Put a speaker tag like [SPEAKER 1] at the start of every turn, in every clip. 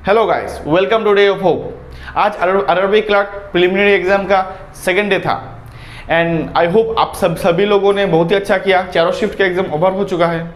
[SPEAKER 1] Hello guys, welcome to day of hope. आज RRB clerk preliminary exam का second day था and I hope आप सभी लोगों ने बहुत ही अच्छा किया। चारों शिफ्ट का एग्जाम ओवर हो चुका है।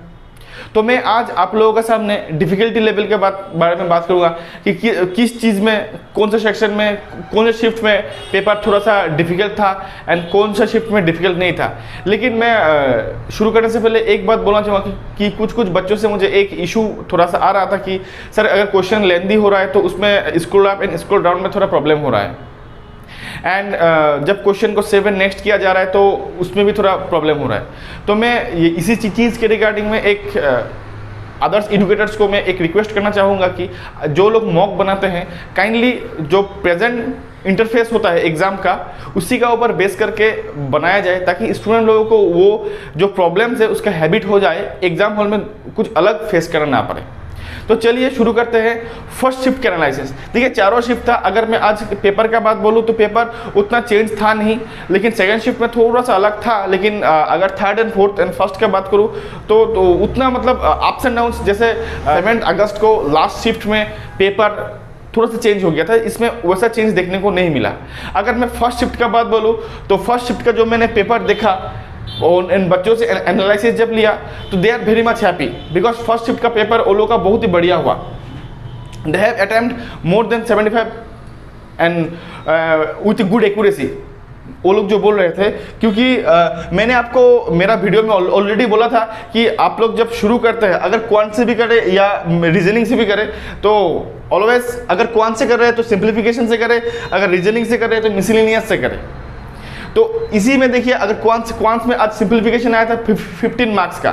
[SPEAKER 1] तो मैं आज आप लोगों के सामने डिफ़िकल्टी लेवल के बारे में बात करूंगा कि किस चीज़ में, कौन से सेक्शन में, कौन से शिफ्ट में पेपर थोड़ा सा डिफ़िकल्ट था एंड कौन सा शिफ्ट में डिफ़िकल्ट नहीं था। लेकिन मैं शुरू करने से पहले एक बात बोलना चाहूँगा कि कुछ बच्चों से मुझे एक इशू थोड़ा सा आ रहा था कि सर अगर क्वेश्चन लेंदी हो रहा है तो उसमें scroll up and scroll down में थोड़ा प्रॉब्लम हो रहा है एंड जब क्वेश्चन को सेव एंड नेक्स्ट किया जा रहा है तो उसमें भी थोड़ा प्रॉब्लम हो रहा है। तो मैं ये इसी चीज़ के रिगार्डिंग में एक अदर्स एजुकेटर्स को मैं एक रिक्वेस्ट करना चाहूँगा कि जो लोग मॉक बनाते हैं काइंडली जो प्रेजेंट इंटरफेस होता है एग्ज़ाम का उसी का ऊपर बेस करके बनाया जाए ताकि स्टूडेंट लोगों को वो जो प्रॉब्लम्स है उसका हैबिट हो जाए, एग्ज़ाम हॉल में कुछ अलग फेस करना ना पड़े। तो चलिए शुरू करते हैं फर्स्ट शिफ्ट के एनालिसिस। देखिए चारों शिफ्ट था। अगर मैं आज पेपर का बात बोलूँ तो पेपर उतना चेंज था नहीं, लेकिन सेकंड शिफ्ट में थोड़ा सा अलग था। लेकिन अगर third and fourth and first का बात करूँ तो उतना मतलब अप्स एंड डाउन्स, जैसे 7 अगस्त को लास्ट शिफ्ट में पेपर थोड़ा सा चेंज हो गया था, इसमें वैसा चेंज देखने को नहीं मिला। अगर मैं फर्स्ट शिफ्ट का बात बोलूँ तो फर्स्ट शिफ्ट का जो मैंने पेपर देखा और इन बच्चों से एनालिसिस जब लिया तो they are very much happy because first shift का पेपर वो लोग का बहुत ही बढ़िया हुआ। They have attempt more than 75 and with good accuracy. वो लोग जो बोल रहे थे, क्योंकि मैंने आपको मेरा वीडियो में ऑलरेडी बोला था कि आप लोग जब शुरू करते हैं अगर क्वांट से भी करें या रीजनिंग से भी करें तो ऑलवेज अगर क्वांट से कर रहे हैं तो सिंप्लीफिकेशन से करें, अगर रीजनिंग से करें तो मिसलेनियस से करें। तो इसी में देखिए अगर क्वांट्स में आज सिंप्लीफिकेशन आया था 15 मार्क्स का,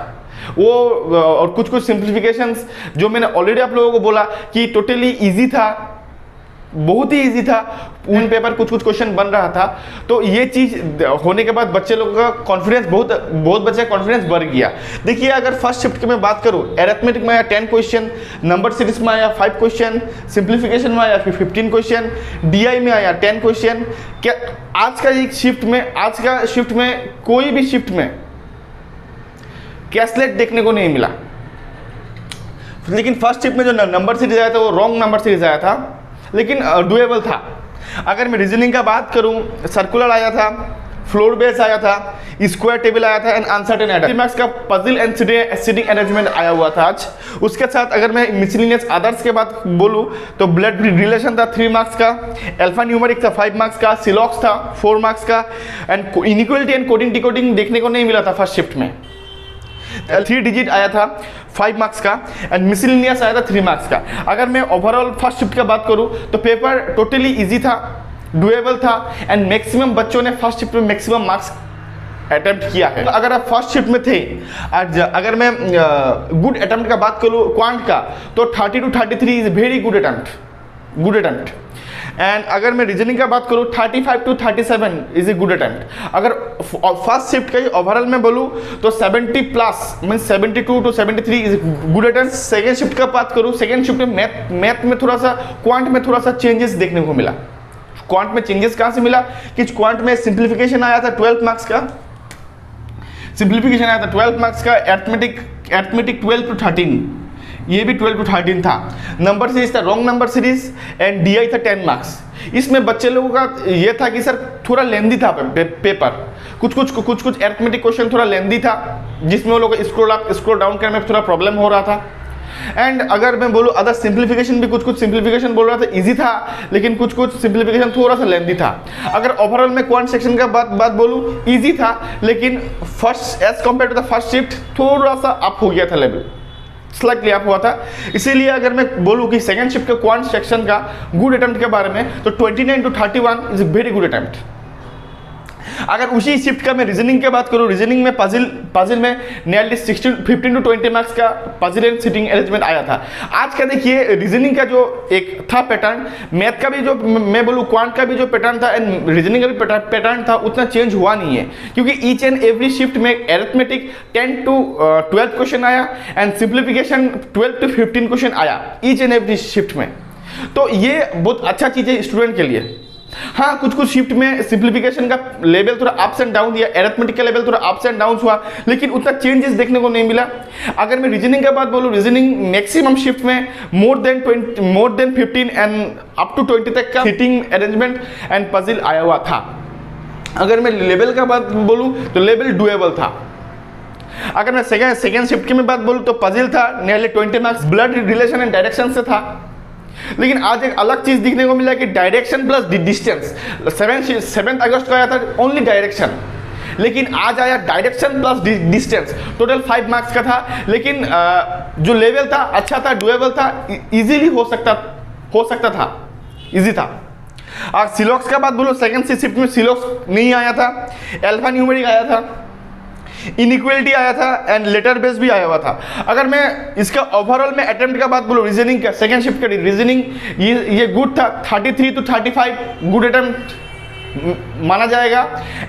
[SPEAKER 1] वो और कुछ सिंप्लीफिकेशंस जो मैंने ऑलरेडी आप लोगों को बोला कि टोटली इजी था, बहुत ही इजी था। उन पेपर कुछ क्वेश्चन बन रहा था। तो ये चीज़ होने के बाद बच्चे लोगों का कॉन्फिडेंस बहुत बच्चे का कॉन्फिडेंस बढ़ गया। देखिए अगर फर्स्ट शिफ्ट की मैं बात करूँ, अरिथमेटिक में आया 10 क्वेश्चन, नंबर सीरीज में आया 5 क्वेश्चन, सिंप्लीफिकेशन में आया 15 क्वेश्चन, डीआई में आया 10 क्वेश्चन। क्या आज का शिफ्ट में कोई भी शिफ्ट में कैसलेट देखने को नहीं मिला। लेकिन फर्स्ट शिफ्ट में जो नंबर सीरीज आया था वो रॉन्ग नंबर सीरीज आया था, लेकिन डुएबल था। अगर मैं रीजनिंग का बात करूं, सर्कुलर आया था, फ्लोर बेस आया था, स्क्वायर टेबल आया था एंड अनसर्टेन एडर। 3 मार्क्स का पजल एंड सीटिंग अरेंजमेंट आया हुआ था आज। उसके साथ अगर मैं मिसलेनियस अदर्स के बात बोलूं तो ब्लड रिलेशन था 3 मार्क्स का, अल्फा न्यूमेरिक था 5 मार्क्स का, सिलॉक्स था 4 मार्क्स का and inequality and coding decoding देखने को नहीं मिला था फर्स्ट शिफ्ट में। 3 डिजिट आया था 5 मार्क्स का एंड मिसलेनियस आया था 3 मार्क्स का। अगर मैं ओवरऑल फर्स्ट शिफ्ट का बात करूं तो पेपर टोटली इजी था, डुएबल था एंड मैक्सिमम बच्चों ने फर्स्ट शिफ्ट में मैक्सिमम मार्क्स अटेम्प्ट किया है। अगर आप फर्स्ट शिफ्ट में थे, अगर मैं गुड अटेम्प्ट का बात करूं क्वांट का तो 30 to 33 is very good attempt. And अगर मैं रीजनिंग का बात करूँ 35 to 37 is a good attempt. अगर फर्स्ट शिफ्ट का ही ओवरऑल में बोलूँ तो 70 plus mean 72 to 73 is good attempt. Second shift का बात करूँ, सेकेंड शिफ्ट में मैथ में थोड़ा सा, क्वांट में थोड़ा सा चेंजेस देखने को मिला। क्वांट में चेंजेस कहाँ से मिला कि क्वांट में सिंप्लीफिकेशन आया था 12 मार्क्स का, सिंप्लीफिकेशन आया था 12 मार्क्स का, अरिथमेटिक 12 to 13, ये भी 12 to 13 था। नंबर सीरीज था wrong number series and DI था 10 मार्क्स। इसमें बच्चे लोगों का ये था कि सर थोड़ा लेंदी था पेपर, कुछ अरिथमेटिक क्वेश्चन थोड़ा लेंदी था जिसमें वो लोग स्क्रॉल अप स्क्रॉल डाउन करने में थोड़ा प्रॉब्लम हो रहा था। एंड अगर मैं बोलूँ अदर सिंप्लीफिकेशन भी कुछ सिंप्लीफिकेशन बोल रहा था इजी था, लेकिन कुछ सिंप्लीफिकेशन थोड़ा सा लेंदी था। अगर ओवरऑल में क्वांट सेक्शन का बात बोलूँ इजी था, लेकिन first as compare to the first shift थोड़ा सा अप हो गया था, लेवल स्लाइटली अप हुआ था। इसीलिए अगर मैं बोलूँ कि सेकंड शिफ्ट के क्वांट सेक्शन का गुड अटेम्प्ट के बारे में तो 29 to 31 is very good attempt. अगर उसी शिफ्ट का मैं रीजनिंग की बात करूँ, रीजनिंग में पजल में नियरली 15 to 20 मार्क्स का पजल एंड सिटिंग अरेंजमेंट आया था। आज का देखिए रीजनिंग का जो एक था पैटर्न, मैथ का भी जो मैं बोलूँ क्वांट का भी जो पैटर्न था एंड रीजनिंग का भी पैटर्न था उतना चेंज हुआ नहीं है, क्योंकि ईच एंड एवरी शिफ्ट में अरिथमेटिक 10 to 12 क्वेश्चन आया एंड सिंप्लीफिकेशन 12 to 15 क्वेश्चन आया ईच एंड एवरी शिफ्ट में। तो ये बहुत अच्छा चीज़ है स्टूडेंट के लिए। हाँ, कुछ कुछ शिफ्ट में सिंप्लीफिकेशन का लेवल थोड़ा अप्स एंड डाउन दिया, एरिथमेटिक का लेवल थोड़ा अप्स एंड डाउन हुआ, लेकिन उतना चेंजेस देखने को नहीं मिला। अगर मैं रीजनिंग का बात बोलूँ, रीजनिंग मैक्सिमम शिफ्ट में more than 15 and up to 20 तक का सीटिंग अरेंजमेंट एंड पजल आया हुआ था। अगर मैं लेवल का बात बोलूँ तो लेवल डुएबल था। अगर मैं सेकेंड शिफ्ट की मैं बात बोलूँ तो पजल था nearly 20 marks, blood relation and direction से था। लेकिन आज एक अलग चीज दिखने को मिला कि डायरेक्शन प्लस डिस्टेंस। 7 अगस्त को आया था ओनली डायरेक्शन, लेकिन आज आया direction plus distance, total 5 marks का था। लेकिन जो लेवल था अच्छा था, डुएबल था, इजीली हो सकता था, इजी था। और सिलॉक्स का बात बोलो, सेकंड शिफ्ट में सिलॉक्स नहीं आया था, अल्फा न्यूमेरिक आया था, इनइक्वालिटी आया था एंड लेटर बेस भी आया हुआ था। अगर मैं इसका ओवरऑल में अटेम्प्ट का बात बोलूँ, रीजनिंग का सेकंड शिफ्ट का रीजनिंग ये गुड था, 33 to 35 गुड अटेम्प्ट माना जाएगा।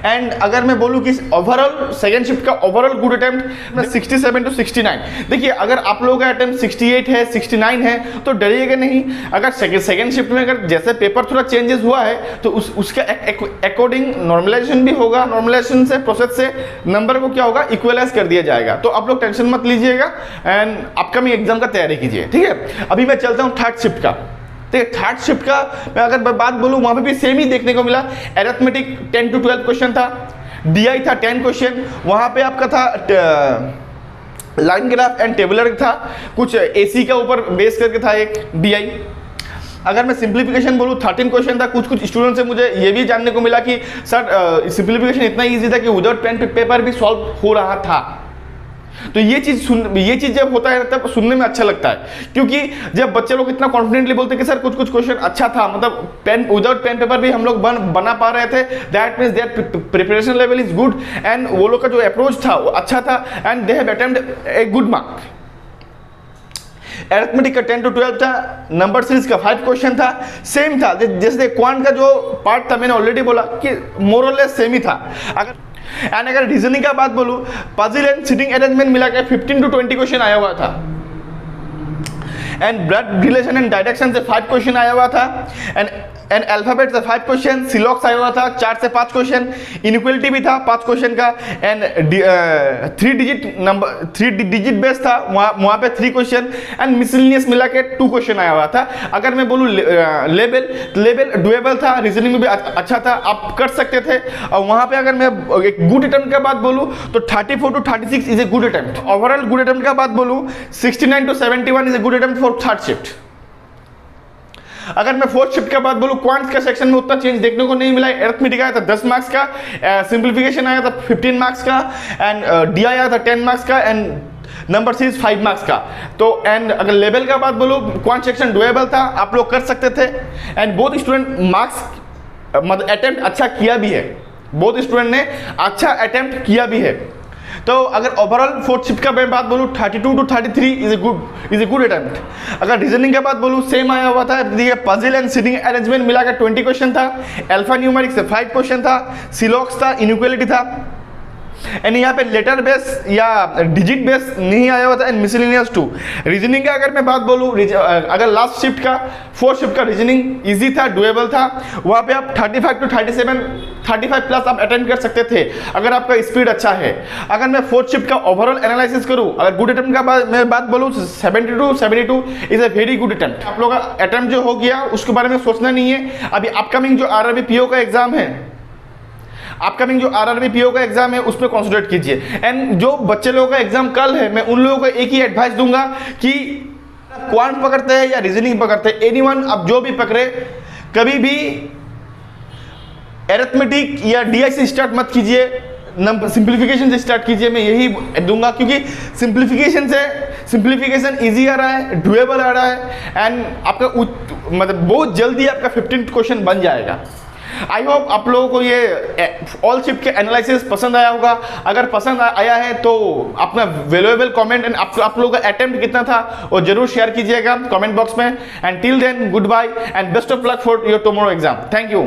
[SPEAKER 1] एंड अगर मैं बोलूँ कि ओवरऑल सेकंड शिफ्ट का ओवरऑल गुड अटेम्प्ट 67 to 69। देखिए, अगर आप लोगों का अटेम्प्ट 68 है, 69 है तो डरिएगा नहीं। अगर सेकंड शिफ्ट में अगर जैसे पेपर थोड़ा चेंजेस हुआ है तो उसका अकॉर्डिंग नॉर्मलाइजेशन भी होगा, नॉर्मलाइजेशन से प्रोसेस से नंबर को क्या होगा, इक्वलाइज कर दिया जाएगा। तो आप लोग टेंशन मत लीजिएगा एंड अपकमिंग एग्जाम का तैयारी कीजिए, ठीक है। अभी मैं चलता हूँ थर्ड शिफ्ट का। थर्ड शिफ्ट का मैं अगर बात बोलूं, वहां पे भी सेम ही देखने को मिला। अरिथमेटिक 10 to 12 क्वेश्चन था, डीआई था 10 क्वेश्चन, वहां पे आपका था लाइन ग्राफ एंड टेबुलर था, कुछ एसी का ऊपर बेस करके था एक डीआई। अगर मैं सिंप्लीफिकेशन बोलूँ 13 क्वेश्चन था। कुछ स्टूडेंट से मुझे ये भी जानने को मिला कि सर सिंप्लीफिकेशन इतना ईजी था कि विदाउट पेन पेपर भी सॉल्व हो रहा था। तो ये चीज जब होता है तब सुनने में अच्छा लगता है, क्योंकि जब बच्चे लोग इतना कॉन्फिडेंटली बोलते हैं कि सर कुछ क्वेश्चन अच्छा था, मतलब पेन विदाउट पेन पेपर भी हम लोग बना पा रहे थे, that means there preparation level is good and वो लोग का जो अप्रोच था वो अच्छा था and they have attempt a good mark. Arithmetic का 10 to 12 था, नंबर सीरीज का 5 क्वेश्चन था, सेम था जैसे क्वांट का जो पार्ट था, मैंने ऑलरेडी बोला कि मोर और लेस सेम ही था। अगर रीजनिंग का बात बोलूं, पजल एंड सिटिंग अरेंजमेंट मिला के 15 to 20 क्वेश्चन आया हुआ था and blood relation and direction से 5 क्वेश्चन आया हुआ था एंड अल्फाबेट से 5 क्वेश्चन, सिलॉक्स आया हुआ था 4 से 5 क्वेश्चन, इनइक्वालिटी भी था 5 क्वेश्चन का एंड 3 डिजिट बेस था, वहाँ पे 3 क्वेश्चन एंड मिसलेनियस मिला के 2 क्वेश्चन आया हुआ था। अगर मैं बोलूँ लेवल डुएबल था, रीजनिंग में भी अच्छा था, आप कर सकते थे। और वहाँ पे अगर मैं एक गुड अटेम्प्ट का बात बोलूँ तो 34 to 36 is a good attempt. Overall good attempt का बात बोलूँ 69 to 71 is a good attempt for third shift. अगर मैं फोर्थ शिफ्ट का बात बोलूं, क्वांट्स का सेक्शन में उतना चेंज देखने को नहीं मिला। अरिथमेटिक आया था 10 मार्क्स का, सिंप्लीफिकेशन आया था 15 मार्क्स का एंड डी आया था 10 मार्क्स का एंड नंबर सीरीज 5 मार्क्स का। तो एंड अगर लेवल का बात बोलूं, क्वांट सेक्शन डुएबल था, आप लोग कर सकते थे एंड बोथ स्टूडेंट मार्क्स मतलब अटेम्प्ट अच्छा किया भी है, बोथ स्टूडेंट ने अच्छा अटेम्प्ट किया भी है। तो अगर ओवरऑल फोर्थ शिफ्ट का मैं बात बोलूँ 32 to 33 is a good attempt. अगर रीजनिंग का बात बोलूँ सेम आया हुआ था, पजल एंड सिटिंग अरेंजमेंट मिलाकर 20 क्वेश्चन था, अल्फा न्यूमेरिक से 5 क्वेश्चन था, सिलॉक्स था, इनइक्वालिटी था एंड यहाँ पे लेटर बेस या डिजिट बेस नहीं आया हुआ था एंड मिसलेनियस 2। रीजनिंग का अगर मैं बात बोलूँ, अगर लास्ट शिफ्ट का फोर्थ शिफ्ट का रीजनिंग इजी था, डुएबल था, वहाँ पे आप 35 to 37 35 प्लस आप अटेम्प्ट कर सकते थे अगर आपका स्पीड अच्छा है। अगर मैं फोर्थ शिफ्ट का ओवरऑल एनालिसिस करूँ, अगर गुड अटेम्प्ट का मैं बात बोलूँ 70 to 72 is a very good attempt. आप लोग का अटेम्प्ट जो हो गया उसके बारे में सोचना नहीं है। अभी अपकमिंग जो आरआरबी पीओ का एग्जाम है, अपकमिंग जो आरआरबी पीओ का एग्जाम है उसमें कॉन्सेंट्रेट कीजिए एंड जो बच्चे लोगों का एग्जाम कल है, मैं उन लोगों को एक ही एडवाइस दूंगा कि क्वांट पकड़ते हैं या रीजनिंग पकड़ते हैं, एनीवन अब जो भी पकड़े, कभी भी अरिथमेटिक या डीआई से स्टार्ट मत कीजिए, सिंप्लीफिकेशन से स्टार्ट कीजिए। मैं यही दूंगा क्योंकि सिंप्लीफिकेशन इजी आ रहा है, डुएबल आ रहा है एंड आपका मतलब बहुत जल्दी आपका 15 क्वेश्चन बन जाएगा। आई होप आप लोगों को ये ऑल शिफ्ट के एनालिसिस पसंद आया होगा। अगर पसंद आया है तो अपना वैल्यूएबल कमेंट एंड आप लोगों का अटेम्प्ट कितना था वो जरूर शेयर कीजिएगा कमेंट बॉक्स में। And till then good bye and best of luck for your tomorrow exam. Thank you.